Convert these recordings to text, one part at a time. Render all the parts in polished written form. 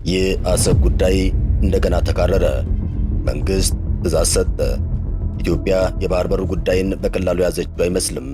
የአሰብ ጉዳይ እንደገና ተካረረ። መንግስት ትዕዛዝ ሰጠ። ኢትዮጵያ የባህር በር ጉዳይን በቀላሉ ያዘችው አይመስልም።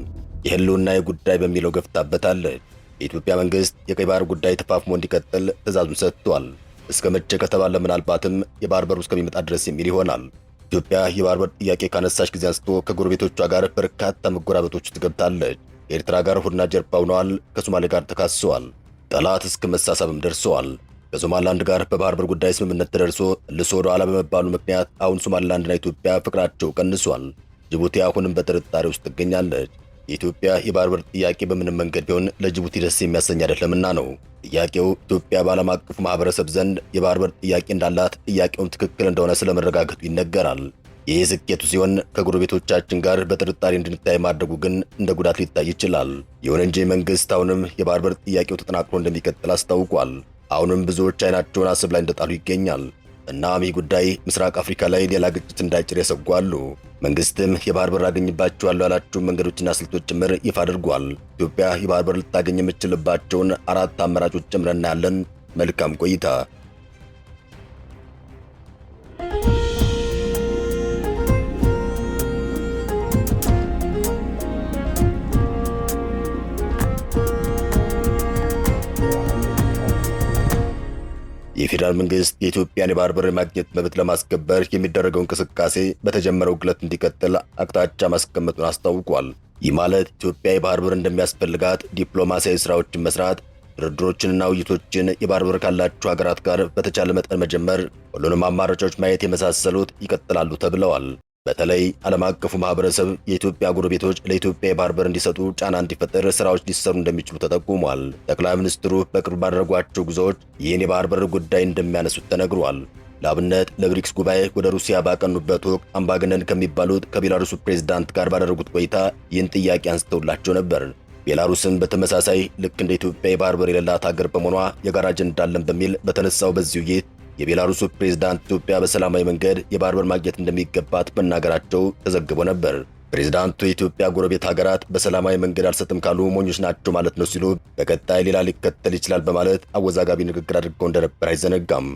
የህልውና ጉዳይ በሚለው ገፍታበታለች። የኢትዮጵያ መንግስት የቀይ ባህር ጉዳይ ተፋፍሞ እንዲቀጥል ትዕዛዙን ሰጥቷል። እስከ መቼ ከተባለ ምናልባትም የባህር በሩ እስከሚመጣ ድረስ የሚል ይሆናል። ኢትዮጵያ የባህር በር ጥያቄ ካነሳች ጊዜ አንስቶ ከጎረቤቶቿ ጋር በርካታ መጎራበቶች ውስጥ ገብታለች። ከኤርትራ ጋር ሆድና ጀርባ ሆነዋል። ከሶማሌ ጋር ተካሰዋል። ጠላት እስከ መሳሳብም ደርሰዋል። ከሶማሊላንድ ጋር በባህር በር ጉዳይ ስምምነት ተደርሶ ልሶ ወደ ኋላ በመባሉ ምክንያት አሁን ሶማሊላንድና ኢትዮጵያ ፍቅራቸው ቀንሷል። ጅቡቲ አሁንም በጥርጣሬ ውስጥ ትገኛለች። የኢትዮጵያ የባህር በር ጥያቄ በምንም መንገድ ቢሆን ለጅቡቲ ደስ የሚያሰኝ አይደለምና ነው። ጥያቄው ኢትዮጵያ በዓለም አቀፉ ማህበረሰብ ዘንድ የባህር በር ጥያቄ እንዳላት፣ ጥያቄውም ትክክል እንደሆነ ስለመረጋገጡ ይነገራል። ይህ ስኬቱ ሲሆን ከጎረቤቶቻችን ጋር በጥርጣሬ እንድንታይ ማድረጉ ግን እንደ ጉዳት ሊታይ ይችላል። ይሁን እንጂ መንግስት አሁንም የባህር በር ጥያቄው ተጠናክሮ እንደሚቀጥል አስታውቋል። አሁንም ብዙዎች አይናቸውን አሰብ ላይ እንደጣሉ ይገኛል። እናም ይህ ጉዳይ ምስራቅ አፍሪካ ላይ ሌላ ግጭት እንዳይጭር ያሰጓሉ። መንግስትም የባህር በር አገኝባቸዋለሁ ያላቸውን መንገዶችና ስልቶች ጭምር ይፋ አድርጓል። ኢትዮጵያ የባህር በር ልታገኝ የምትችልባቸውን 4 አማራጮች ጭምር እናያለን። መልካም ቆይታ። የፌዴራል መንግስት የኢትዮጵያን የባህር በር የማግኘት መብት ለማስከበር የሚደረገው እንቅስቃሴ በተጀመረው ግለት እንዲቀጥል አቅጣጫ ማስቀመጡን አስታውቋል። ይህ ማለት ኢትዮጵያ የባህር በር እንደሚያስፈልጋት ዲፕሎማሲያዊ ስራዎችን መስራት፣ ድርድሮችንና ውይይቶችን የባህር በር ካላቸው ሀገራት ጋር በተቻለ መጠን መጀመር፣ ሁሉንም አማራጮች ማየት የመሳሰሉት ይቀጥላሉ ተብለዋል። በተለይ ዓለም አቀፉ ማህበረሰብ የኢትዮጵያ ጎረቤቶች ለኢትዮጵያ የባህር በር እንዲሰጡ ጫና እንዲፈጠር ስራዎች ሊሰሩ እንደሚችሉ ተጠቁሟል። ጠቅላይ ሚኒስትሩ በቅርብ ባደረጓቸው ጉዞዎች ይህን የባህር በር ጉዳይ እንደሚያነሱት ተነግሯል። ለአብነት ለብሪክስ ጉባኤ ወደ ሩሲያ ባቀኑበት ወቅት አምባገነን ከሚባሉት ከቤላሩሱ ፕሬዝዳንት ጋር ባደረጉት ቆይታ ይህን ጥያቄ አንስተውላቸው ነበር። ቤላሩስም በተመሳሳይ ልክ እንደ ኢትዮጵያ የባህር በር የሌላት ሀገር በመሆኗ የጋራ አጀንዳ አለን በሚል በተነሳው በዚህ ውይይት የቤላሩሱ ፕሬዝዳንት ኢትዮጵያ በሰላማዊ መንገድ የባህር በር ማግኘት እንደሚገባት መናገራቸው ተዘግቦ ነበር። ፕሬዝዳንቱ የኢትዮጵያ ጎረቤት ሀገራት በሰላማዊ መንገድ አልሰጥም ካሉ ሞኞች ናቸው ማለት ነው ሲሉ በቀጣይ ሌላ ሊከተል ይችላል በማለት አወዛጋቢ ንግግር አድርገው እንደነበር አይዘነጋም።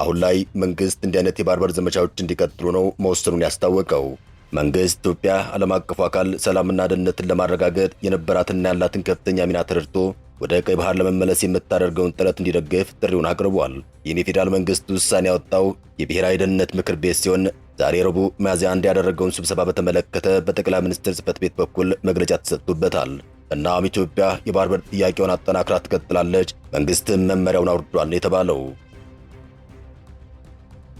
አሁን ላይ መንግስት እንዲህ አይነት የባህር በር ዘመቻዎች እንዲቀጥሉ ነው መወሰኑን ያስታወቀው። መንግስት ኢትዮጵያ ዓለም አቀፉ አካል ሰላምና ደህንነትን ለማረጋገጥ የነበራትና ያላትን ከፍተኛ ሚና ተረድቶ ወደ ቀይ ባህር ለመመለስ የምታደርገውን ጥረት እንዲደግፍ ጥሪውን አቅርቧል። ይህን የፌዴራል መንግስት ውሳኔ ያወጣው የብሔራዊ ደህንነት ምክር ቤት ሲሆን ዛሬ ረቡዕ ሚያዝያ 1 ያደረገውን ስብሰባ በተመለከተ በጠቅላይ ሚኒስትር ጽሕፈት ቤት በኩል መግለጫ ተሰጥቶበታል። እናም ኢትዮጵያ የባህር በር ጥያቄውን አጠናክራ ትቀጥላለች፣ መንግስትም መመሪያውን አውርዷል ነው የተባለው።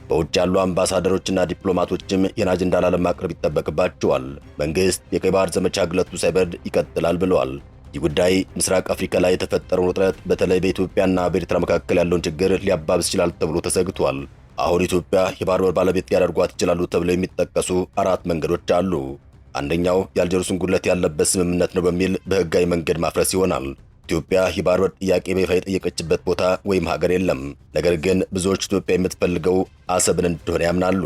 በውጭ ያሉ አምባሳደሮችና ዲፕሎማቶችም ይህን አጀንዳ ላለማቅረብ ይጠበቅባቸዋል። መንግስት የቀይ ባህር ዘመቻ ግለቱ ሳይበርድ ይቀጥላል ብለዋል። ይህ ጉዳይ ምስራቅ አፍሪካ ላይ የተፈጠረውን ውጥረት በተለይ በኢትዮጵያና በኤርትራ መካከል ያለውን ችግር ሊያባብስ ይችላል ተብሎ ተሰግቷል። አሁን ኢትዮጵያ የባህር በር ባለቤት ሊያደርጓት ይችላሉ ተብለው የሚጠቀሱ 4 መንገዶች አሉ። አንደኛው የአልጀርሱን ጉድለት ያለበት ስምምነት ነው በሚል በህጋዊ መንገድ ማፍረስ ይሆናል። ኢትዮጵያ የባህር በር ጥያቄ በይፋ የጠየቀችበት ቦታ ወይም ሀገር የለም። ነገር ግን ብዙዎች ኢትዮጵያ የምትፈልገው አሰብን እንደሆነ ያምናሉ።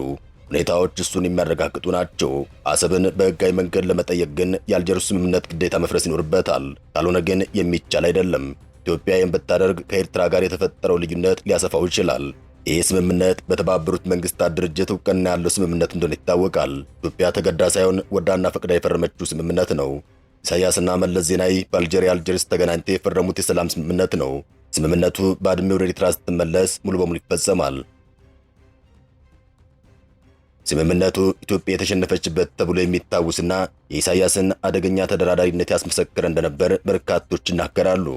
ሁኔታዎች እሱን የሚያረጋግጡ ናቸው። አሰብን በህጋዊ መንገድ ለመጠየቅ ግን የአልጀርሱ ስምምነት ግዴታ መፍረስ ይኖርበታል። ካልሆነ ግን የሚቻል አይደለም። ኢትዮጵያ ይህን ብታደርግ ከኤርትራ ጋር የተፈጠረው ልዩነት ሊያሰፋው ይችላል። ይህ ስምምነት በተባበሩት መንግስታት ድርጅት እውቅና ያለው ስምምነት እንደሆነ ይታወቃል። ኢትዮጵያ ተገዳ ሳይሆን ወዳና ፈቅዳ የፈረመችው ስምምነት ነው። ኢሳያስና መለስ ዜናዊ በአልጄሪያ አልጀርስ ተገናኝተው የፈረሙት የሰላም ስምምነት ነው። ስምምነቱ ባድሜ ወደ ኤርትራ ስትመለስ ሙሉ በሙሉ ይፈጸማል። ስምምነቱ ኢትዮጵያ የተሸነፈችበት ተብሎ የሚታወስና የኢሳያስን አደገኛ ተደራዳሪነት ያስመሰከረ እንደነበር በርካቶች ይናገራሉ።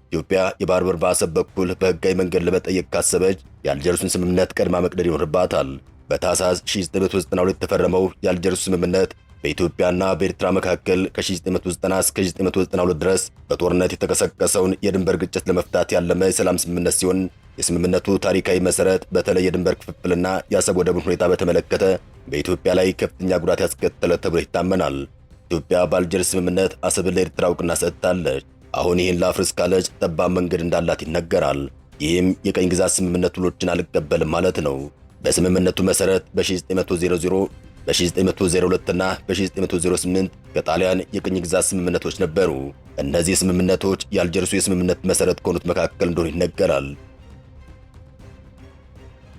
ኢትዮጵያ የባህር በር በአሰብ በኩል በህጋዊ መንገድ ለመጠየቅ ካሰበች የአልጀርሱን ስምምነት ቀድማ መቅደድ ይኖርባታል። በታህሳስ 1992 የተፈረመው የአልጀርሱ ስምምነት በኢትዮጵያና በኤርትራ መካከል ከ1990 እስከ 1992 ድረስ በጦርነት የተቀሰቀሰውን የድንበር ግጭት ለመፍታት ያለመ የሰላም ስምምነት ሲሆን የስምምነቱ ታሪካዊ መሰረት በተለይ የድንበር ክፍፍልና የአሰብ ወደብን ሁኔታ በተመለከተ በኢትዮጵያ ላይ ከፍተኛ ጉዳት ያስከተለ ተብሎ ይታመናል። ኢትዮጵያ በአልጀርስ ስምምነት አሰብን ለኤርትራ እውቅና ሰጥታለች። አሁን ይህን ላፍርስ ካለች ጠባብ መንገድ እንዳላት ይነገራል። ይህም የቀኝ ግዛት ስምምነት ውሎችን አልቀበልም ማለት ነው። በስምምነቱ መሰረት በ1900 በ1902 እና በ1908 ከጣሊያን የቅኝ ግዛት ስምምነቶች ነበሩ። እነዚህ ስምምነቶች የአልጀርሱ የስምምነት መሰረት ከሆኑት መካከል እንደሆኑ ይነገራል።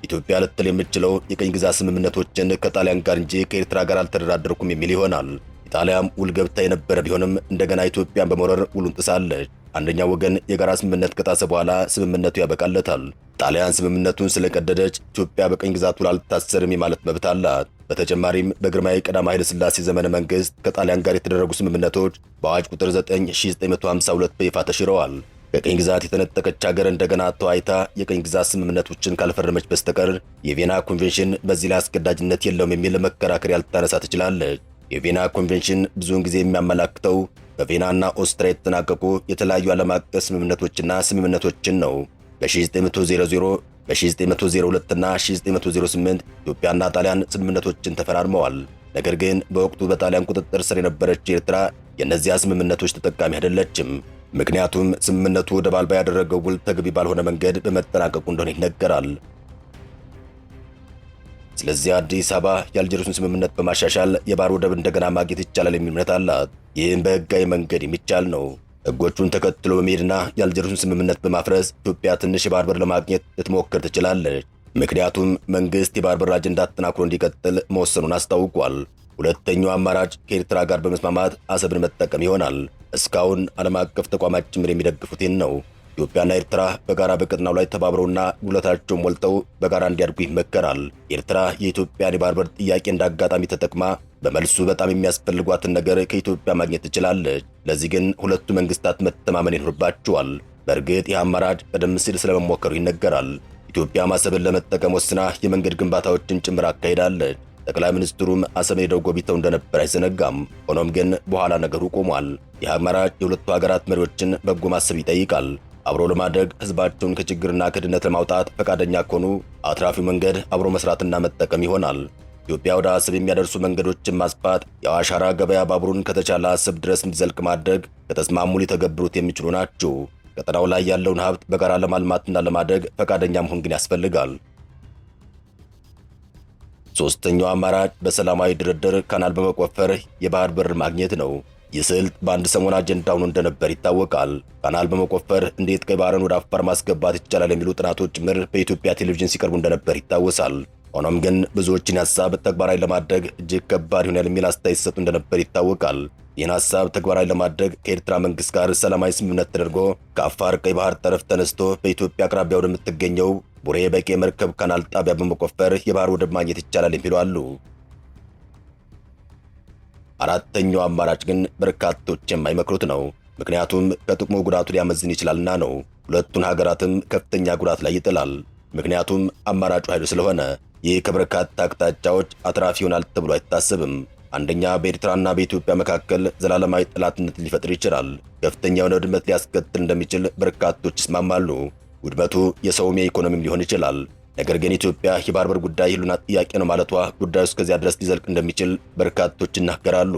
ኢትዮጵያ ልትል የምትችለው የቅኝ ግዛት ስምምነቶችን ከጣሊያን ጋር እንጂ ከኤርትራ ጋር አልተደራደርኩም የሚል ይሆናል። ኢጣሊያም ውል ገብታ የነበረ ቢሆንም እንደገና ኢትዮጵያን በመውረር ውሉን ጥሳለች። አንደኛው ወገን የጋራ ስምምነት ከጣሰ በኋላ ስምምነቱ ያበቃለታል። ጣሊያን ስምምነቱን ስለቀደደች ኢትዮጵያ በቅኝ ግዛት ውል አልታሰርም የማለት መብት አላት። በተጨማሪም በግርማዊ ቀዳማዊ ኃይለ ሥላሴ ዘመነ መንግስት ከጣሊያን ጋር የተደረጉ ስምምነቶች በአዋጅ ቁጥር 9/1952 በይፋ ተሽረዋል። ከቅኝ ግዛት የተነጠቀች ሀገር እንደገና ተዋይታ የቅኝ ግዛት ስምምነቶችን ካልፈረመች በስተቀር የቬና ኮንቬንሽን በዚህ ላይ አስገዳጅነት የለውም የሚል መከራከሪያ ልታነሳ ትችላለች። የቬና ኮንቬንሽን ብዙውን ጊዜ የሚያመላክተው በቬናና ኦስትሪያ የተጠናቀቁ የተለያዩ ዓለም አቀፍ ስምምነቶችን ነው። በ1900፣ በ1902 እና 1908 ኢትዮጵያና ጣሊያን ስምምነቶችን ተፈራርመዋል። ነገር ግን በወቅቱ በጣሊያን ቁጥጥር ስር የነበረች ኤርትራ የእነዚያ ስምምነቶች ተጠቃሚ አይደለችም። ምክንያቱም ስምምነቱ ወደብ አልባ ያደረገው ውል ተገቢ ባልሆነ መንገድ በመጠናቀቁ እንደሆነ ይነገራል። ስለዚህ አዲስ አበባ የአልጀርሱን ስምምነት በማሻሻል የባህር ወደብ እንደገና ማግኘት ይቻላል የሚል እምነት አላት። ይህም በህጋዊ መንገድ የሚቻል ነው። ህጎቹን ተከትሎ በመሄድና የአልጀርሱን ስምምነት በማፍረስ ኢትዮጵያ ትንሽ የባህር በር ለማግኘት ልትሞክር ትችላለች። ምክንያቱም መንግስት የባህር በር አጀንዳ አጠናክሮ እንዲቀጥል መወሰኑን አስታውቋል። ሁለተኛው አማራጭ ከኤርትራ ጋር በመስማማት አሰብን መጠቀም ይሆናል። እስካሁን ዓለም አቀፍ ተቋማት ጭምር የሚደግፉትን ነው። ኢትዮጵያና ኤርትራ በጋራ በቀጠናው ላይ ተባብረውና ጉልበታቸውን ሞልተው በጋራ እንዲያድጉ ይመከራል። ኤርትራ የኢትዮጵያን የባህር በር ጥያቄ እንዳጋጣሚ ተጠቅማ በመልሱ በጣም የሚያስፈልጓትን ነገር ከኢትዮጵያ ማግኘት ትችላለች። ለዚህ ግን ሁለቱ መንግስታት መተማመን ይኖርባቸዋል። በእርግጥ ይህ አማራጭ ቀደም ሲል ስለመሞከሩ ይነገራል። ኢትዮጵያ አሰብን ለመጠቀም ወስና የመንገድ ግንባታዎችን ጭምር አካሂዳለች። ጠቅላይ ሚኒስትሩም አሰብ ሄደው ጎብኝተው እንደነበር አይዘነጋም። ሆኖም ግን በኋላ ነገሩ ቆሟል። ይህ አማራጭ የሁለቱ ሀገራት መሪዎችን በጎ ማሰብ ይጠይቃል። አብሮ ለማድረግ ህዝባቸውን ከችግርና ከድህነት ለማውጣት ፈቃደኛ ከሆኑ አትራፊው መንገድ አብሮ መስራትና መጠቀም ይሆናል። ኢትዮጵያ ወደ አሰብ የሚያደርሱ መንገዶችን ማስፋት፣ የአዋሽ አራ ገበያ ባቡሩን ከተቻለ አሰብ ድረስ እንዲዘልቅ ማድረግ ከተስማሙ ሊተገብሩት የሚችሉ ናቸው። ቀጠናው ላይ ያለውን ሀብት በጋራ ለማልማትና ለማድረግ ፈቃደኛ መሆን ግን ያስፈልጋል። ሶስተኛው አማራጭ በሰላማዊ ድርድር ካናል በመቆፈር የባህር በር ማግኘት ነው። ይህ ስልት በአንድ ሰሞን አጀንዳ ሆኖ እንደነበር ይታወቃል። ካናል በመቆፈር እንዴት ቀይ ባህርን ወደ አፋር ማስገባት ይቻላል የሚሉ ጥናቶች ጭምር በኢትዮጵያ ቴሌቪዥን ሲቀርቡ እንደነበር ይታወሳል። ሆኖም ግን ብዙዎችን ሐሳብ ተግባራዊ ለማድረግ እጅግ ከባድ ይሆናል የሚል አስተያየት ሲሰጡ እንደነበር ይታወቃል። ይህን ሐሳብ ተግባራዊ ለማድረግ ከኤርትራ መንግስት ጋር ሰላማዊ ስምምነት ተደርጎ ከአፋር ቀይ ባህር ጠረፍ ተነስቶ በኢትዮጵያ አቅራቢያ ወደምትገኘው ቡሬ በቂ የመርከብ ካናል ጣቢያ በመቆፈር የባህር ወደብ ማግኘት ይቻላል የሚሉ አሉ። አራተኛው አማራጭ ግን በርካቶች የማይመክሩት ነው። ምክንያቱም ከጥቅሙ ጉዳቱ ሊያመዝን ይችላልና ነው። ሁለቱን ሀገራትም ከፍተኛ ጉዳት ላይ ይጥላል። ምክንያቱም አማራጩ ኃይሉ ስለሆነ። ይህ ከበርካታ አቅጣጫዎች አትራፊ ይሆናል ተብሎ አይታሰብም። አንደኛ፣ በኤርትራና በኢትዮጵያ መካከል ዘላለማዊ ጠላትነት ሊፈጥር ይችላል። ከፍተኛ የሆነ ውድመት ሊያስከትል እንደሚችል በርካቶች ይስማማሉ። ውድመቱ የሰውም የኢኮኖሚም ሊሆን ይችላል። ነገር ግን ኢትዮጵያ የባህር በር ጉዳይ የህልውና ጥያቄ ነው ማለቷ ጉዳዩ እስከዚያ ድረስ ሊዘልቅ እንደሚችል በርካቶች ይናገራሉ።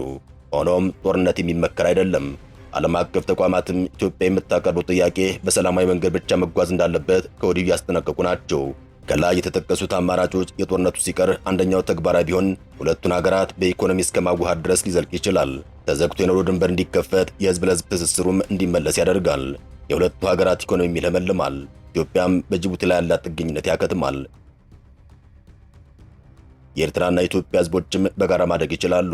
ሆኖም ጦርነት የሚመከር አይደለም። ዓለም አቀፍ ተቋማትም ኢትዮጵያ የምታቀርበው ጥያቄ በሰላማዊ መንገድ ብቻ መጓዝ እንዳለበት ከወዲሁ እያስጠነቀቁ ናቸው። ከላይ የተጠቀሱት አማራጮች የጦርነቱ ሲቀር አንደኛው ተግባራዊ ቢሆን ሁለቱን ሀገራት በኢኮኖሚ እስከ ማዋሃድ ድረስ ሊዘልቅ ይችላል። ተዘግቶ የኖረው ድንበር እንዲከፈት፣ የህዝብ ለህዝብ ትስስሩም እንዲመለስ ያደርጋል። የሁለቱ ሀገራት ኢኮኖሚ ይለመልማል። ኢትዮጵያም በጅቡቲ ላይ ያላት ጥገኝነት ያከትማል። የኤርትራና የኢትዮጵያ ህዝቦችም በጋራ ማደግ ይችላሉ።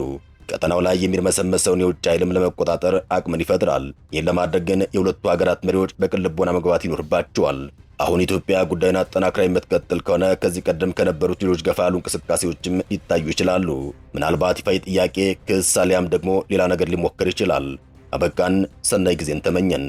ቀጠናው ላይ የሚርመሰመሰውን የውጭ ኃይልም ለመቆጣጠር አቅምን ይፈጥራል። ይህን ለማድረግ ግን የሁለቱ ሀገራት መሪዎች በቅን ልቦና መግባባት ይኖርባቸዋል። አሁን ኢትዮጵያ ጉዳዩን አጠናክራ የምትቀጥል ከሆነ ከዚህ ቀደም ከነበሩት ሌሎች ገፋ ያሉ እንቅስቃሴዎችም ይታዩ ይችላሉ። ምናልባት ይፋዊ ጥያቄ፣ ክስ አሊያም ደግሞ ሌላ ነገር ሊሞከር ይችላል። አበቃን። ሰናይ ጊዜን ተመኘን።